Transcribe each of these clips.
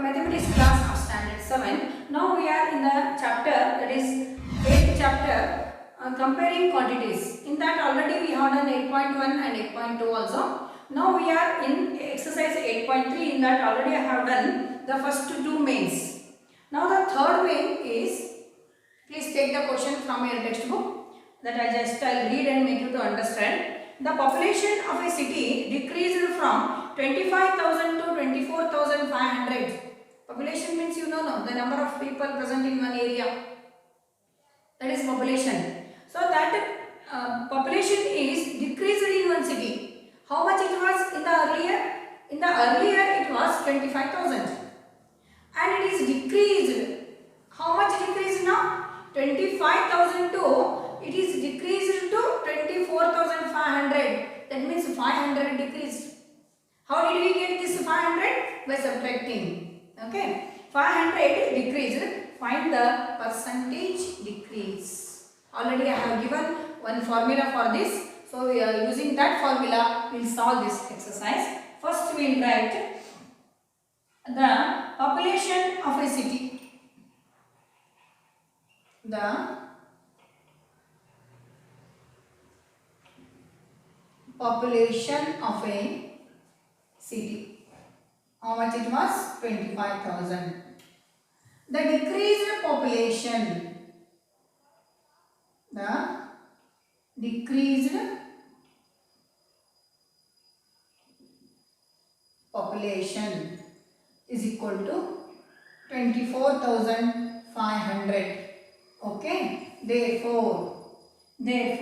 mathematics class of standard 7. Now we are in the chapter, that is 8th chapter, comparing quantities. In that already we have done 8.1 and 8.2 also. Now we are in exercise 8.3. In that already I have done the first two mains. Now the third main is, please take the question from your textbook, that I'll read and make you to understand. The population of a city decreased from 25,000 to 24,500. Population means you know the number of people present in one area. That is population. So that population is decreased in one city. How much it was in the earlier? In the earlier it was 25,000. And it is decreased. How much decreased now? 25,000 to, it is decreased to 24,500. That means 500 decreased. How did we get this 500? By subtracting. Okay. 500 decreased. Find the percentage decrease. Already I have given one formula for this. So we are using that formula. We will solve this exercise. First we will write the population of a city. The population of a city. How much it was? 25,000. The decreased population. The decreased population is equal to 24,500. Okay. Therefore, the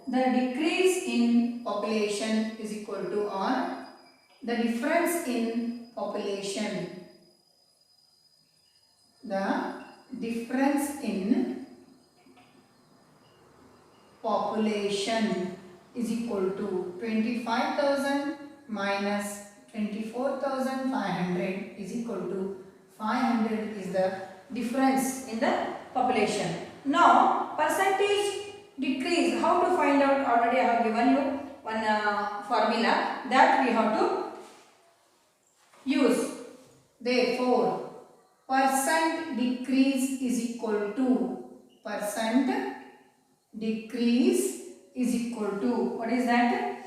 decrease in population is equal to, or the difference in population. The difference in population is equal to 25,000 minus 24,500 is equal to 500 is the difference in the population. Now percentage decrease, how to find out? Already I have given you one formula that we have to use. Therefore, percent decrease is equal to, percent decrease is equal to, what is that?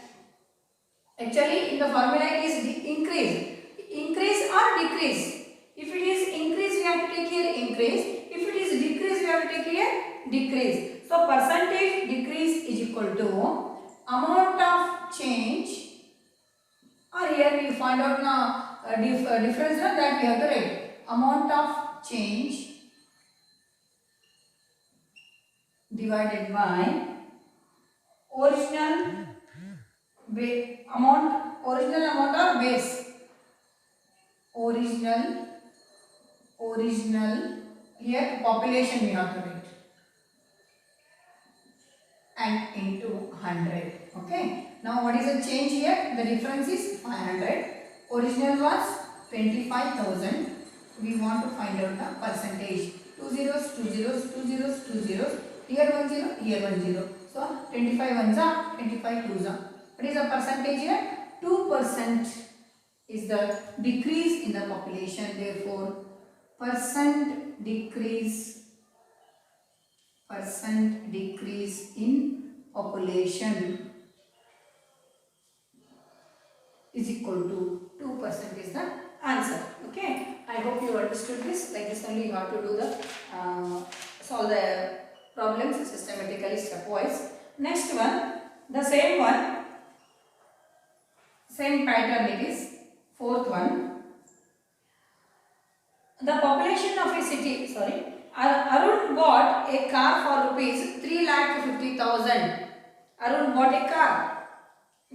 Actually in the formula it is increase. Increase or decrease? If it is increase we have to take here increase. If it is decrease we have to take here decrease. So percentage decrease is equal to amount of change, or here we find out now difference that we have to write. Amount of change divided by original amount or base. Original here population we have to write. And into 100. Okay. Now what is the change here? The difference is 500. Original was 25,000. We want to find out the percentage. 2 zeros, 2 zeros, 2 zeros, 2 zeros. Here 1 0, here 1 0. So 25 ones are, 25 twos are. What is the percentage here? 2% is the decrease in the population. Therefore, percent decrease in population is equal to 2% is the answer. Okay. I hope you understood this. Like this only you have to do the solve the problems systematically stepwise. Next one, the same one, same pattern it is. Fourth one, the population of a city, Arun bought a car for rupees 3,50,000. Arun bought a car.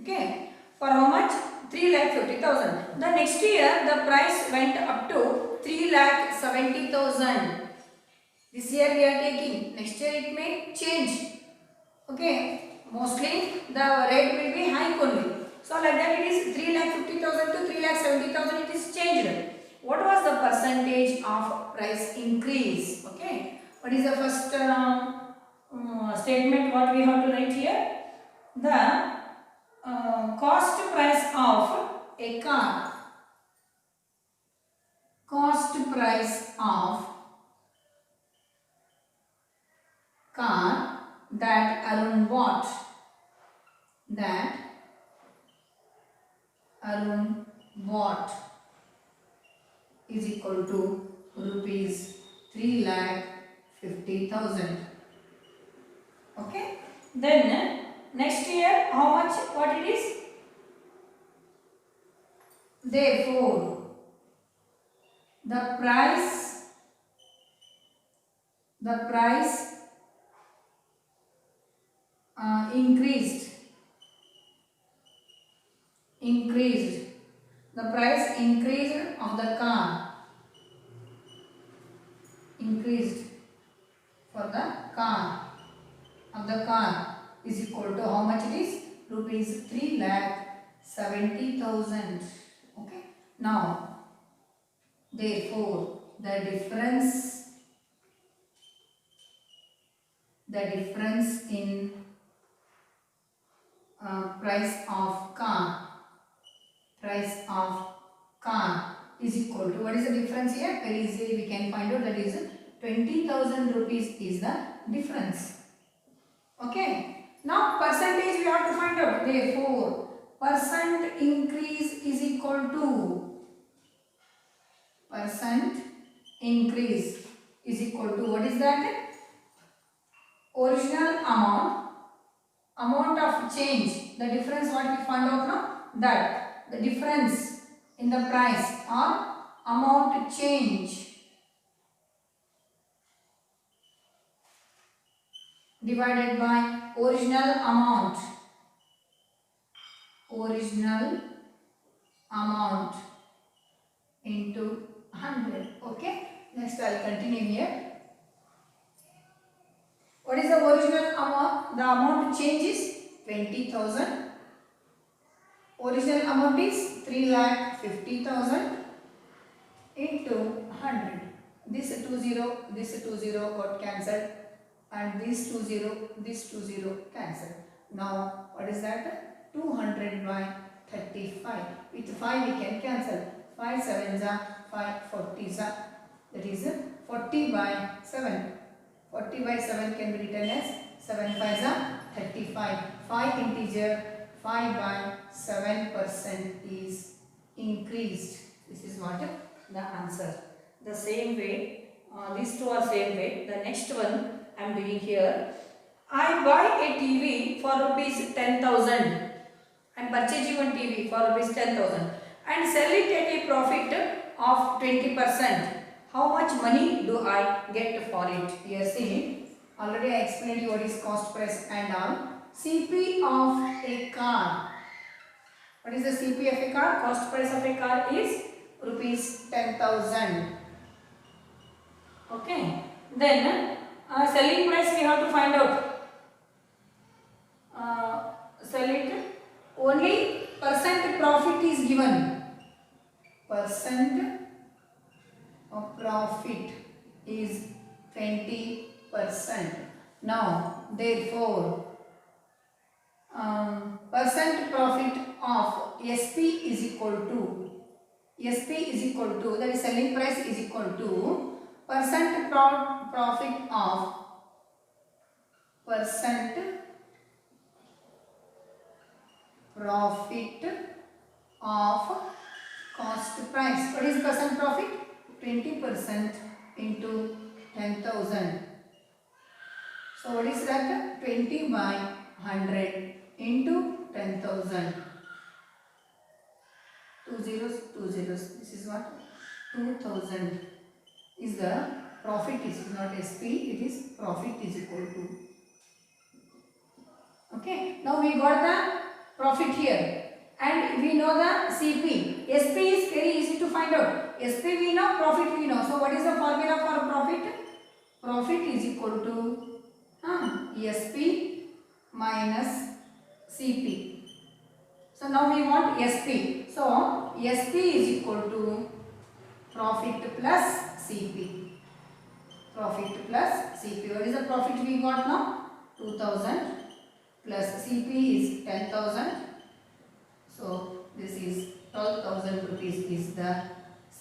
Okay. For how much? 3,50,000. The next year the price went up to 3,70,000. This year we are taking. Next year it may change. Okay. Mostly the rate will be high only. So like that it is 3,50,000 to 3,70,000 it is changed. What was the percentage of price increase? Okay. What is the first statement what we have to write here? The cost price of a car cost price of car that Arun bought, that Arun bought is equal to rupees 3,50,000. Okay. Then next year how much, what it is? Therefore the price increased. The price increased of the car, increased for the car of the car is equal to how much it is? Rupees 3,70,000. Okay. Now therefore the difference in price of car is equal to, what is the difference here? Very easily we can find out, that is 20,000 rupees is the difference. Okay. Now percentage we have to find out. Therefore percent increase is equal to, percent increase is equal to, what is that? Original amount of change, the difference what we found out now, that the difference in the price or amount change divided by original amount into 100. Okay. Next I will continue here. What is the original amount? The amount change is 20,000. Original amount is 3,50,000 into 100. This 20 got cancelled, and this 20 cancelled. Now what is that? 200 by 35. With 5 we can cancel. 5 sevens are 5 40s are, that is 40 by 7. 40 by 7 can be written as 7 5s are 35. 5 integer 5 by 7% is increased. This is what the answer. The same way, these two are same way. The next one I am doing here. I buy a TV for rupees 10,000. I am purchasing one TV for rupees 10,000 and sell it at a profit of 20%. How much money do I get for it? Here see, already I explained you what is cost price and all. CP of a car. What is the CP of a car? Cost price of a car is rupees 10,000. Okay. Then selling price we have to find out. Sell it. Only percent profit is given. Percent of profit is 20%. Now therefore percent profit of SP is equal to, that is selling price is equal to percent profit of cost price. What is percent profit? 20% into 10,000. So what is that? 20 by 100 into 10,000. 2 zeros, 2 zeros. This is what? 2,000 is the profit, is not SP, it is profit is equal to. Okay. Now we got the profit here and we know the CP. SP is very easy to find out. SP we know, profit we know. So what is the formula for profit? Profit is equal to SP minus CP. So now we want SP. So SP is equal to profit plus CP. Profit plus CP. What is the profit we got now? 2,000 plus CP is 10,000. So this is 12,000 rupees is the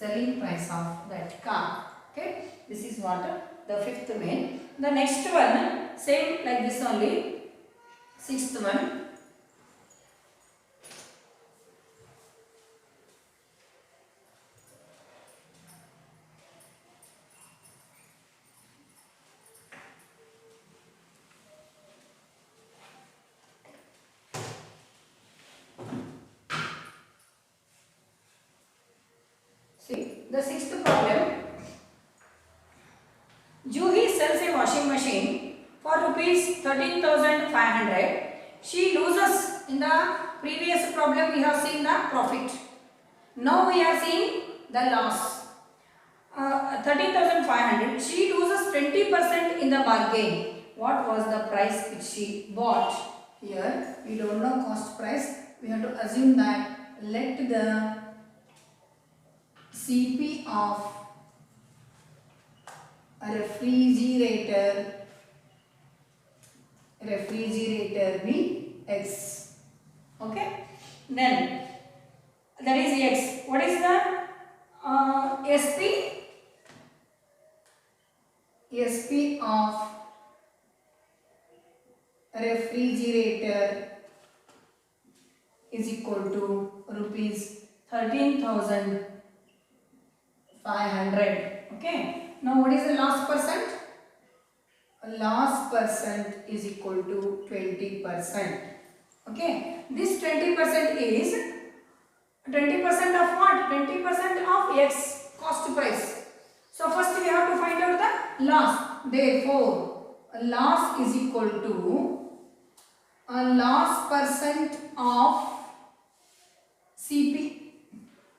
selling price of that car. Okay, this is what the fifth main. The next one same like this only. Sixth one, see the sixth problem. Juhi sells a washing machine for rupees 13,500. She loses. In the previous problem we have seen the profit. Now we are seeing the loss. 13,500. She loses 20% in the bargain. What was the price which she bought? Here we don't know cost price. We have to assume that let the CP of a refrigerator be X. Okay, then that is X. What is the SP? SP of refrigerator is equal to rupees 13,500. Okay, now what is the loss percent? Loss percent is equal to 20%. Okay, this 20% is 20% of what? 20% of X cost price. So first we have to find out the loss. Therefore, loss is equal to a loss percent of CP.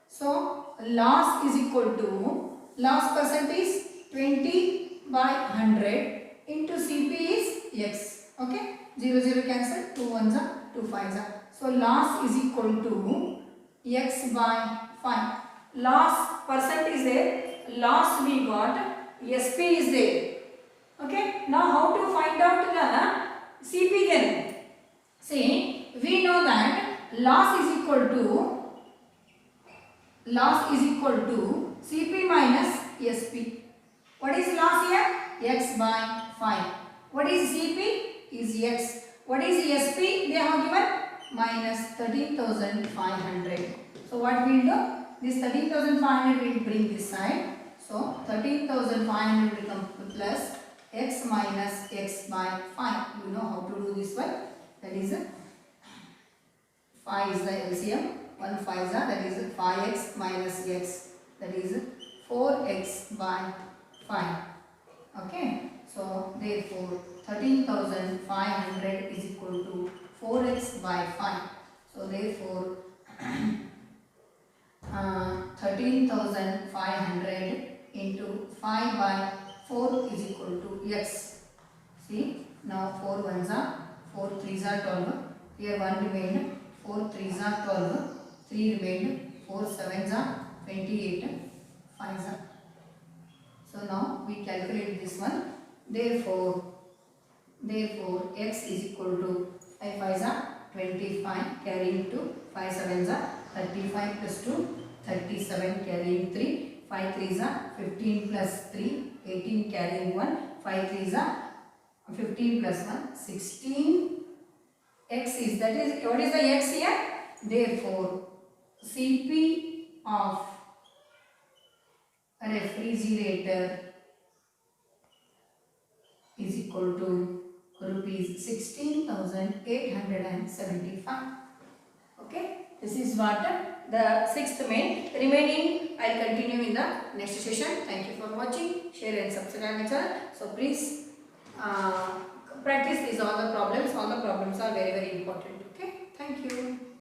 So loss is equal to, loss percent is 20 by 100 into CP is X. Okay, 0 0 cancel, 2 1s are 2 5s are. So loss is equal to X by 5. Loss percent is there, loss we got, SP is there. Okay, now how to find out the CP then? See, we know that loss is equal to CP minus SP. What is loss here? X by 5. What is CP? Is X. What is SP? They have given minus 13,500. So what we will do? This 13,500 will bring this side. So 13,500 will come plus X minus X by 5. You know how to do this one. That is 5 is the LCM. 1 5 is that is 5x minus x. That is 4x by 5. Okay. So therefore 13,500 is equal to 4x by 5. So therefore 13,500 into 5 by 4 is equal to x. See, now 4 1s are 4 3s are 12. Here 1 remained, 4 3s are 12. 3 remained, 4 7s are 28, 5s are. So now we calculate this one. Therefore x is equal to 5 5s are 25 carrying 2, 5 7s are 35 plus 2, 37 carrying 3, 5 3s are 15 plus 3, 18 carrying 1, 5 3s are 15 plus 1, 16. X is, that is, what is the x here? Therefore CP of a refrigerator is equal to rupees 16,875. Okay, this is what the sixth main. Remaining I will continue in the next session. Thank you for watching. Share and subscribe my channel. So please practice these all the problems. All the problems are very very important. Okay, thank you.